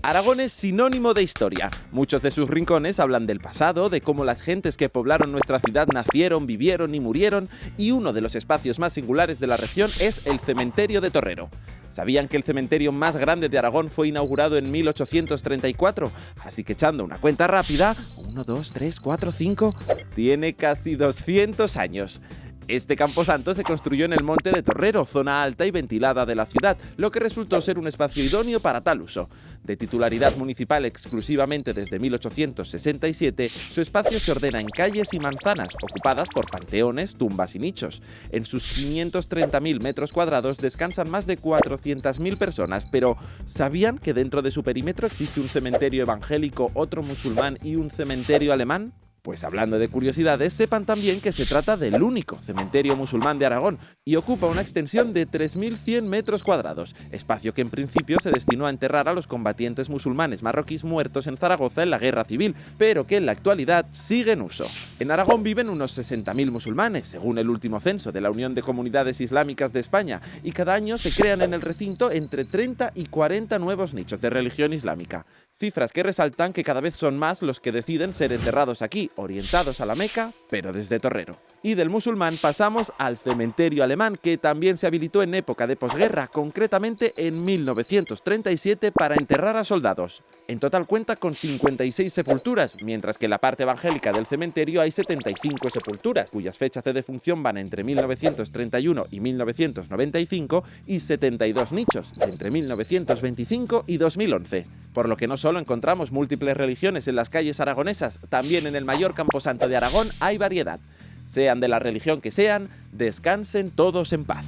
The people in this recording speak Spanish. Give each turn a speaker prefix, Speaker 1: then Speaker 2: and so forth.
Speaker 1: Aragón es sinónimo de historia. Muchos de sus rincones hablan del pasado, de cómo las gentes que poblaron nuestra ciudad nacieron, vivieron y murieron, y uno de los espacios más singulares de la región es el Cementerio de Torrero. ¿Sabían que el cementerio más grande de Aragón fue inaugurado en 1834? Así que echando una cuenta rápida, 1, 2, 3, 4, 5, tiene casi 200 años. Este camposanto se construyó en el Monte de Torrero, zona alta y ventilada de la ciudad, lo que resultó ser un espacio idóneo para tal uso. De titularidad municipal exclusivamente desde 1867, su espacio se ordena en calles y manzanas, ocupadas por panteones, tumbas y nichos. En sus 530.000 metros cuadrados descansan más de 400.000 personas, pero ¿sabían que dentro de su perímetro existe un cementerio evangélico, otro musulmán y un cementerio alemán? Pues hablando de curiosidades, sepan también que se trata del único cementerio musulmán de Aragón y ocupa una extensión de 3.100 metros cuadrados, espacio que en principio se destinó a enterrar a los combatientes musulmanes marroquíes muertos en Zaragoza en la Guerra Civil, pero que en la actualidad sigue en uso. En Aragón viven unos 60.000 musulmanes, según el último censo de la Unión de Comunidades Islámicas de España, y cada año se crean en el recinto entre 30 y 40 nuevos nichos de religión islámica. Cifras que resaltan que cada vez son más los que deciden ser enterrados aquí, orientados a la Meca, pero desde Torrero. Y del musulmán pasamos al cementerio alemán, que también se habilitó en época de posguerra, concretamente en 1937 para enterrar a soldados. En total cuenta con 56 sepulturas, mientras que en la parte evangélica del cementerio hay 75 sepulturas, cuyas fechas de defunción van entre 1931 y 1995, y 72 nichos, entre 1925 y 2011. Por lo que no solo encontramos múltiples religiones en las calles aragonesas, también en el mayor camposanto de Aragón hay variedad. Sean de la religión que sean, descansen todos en paz.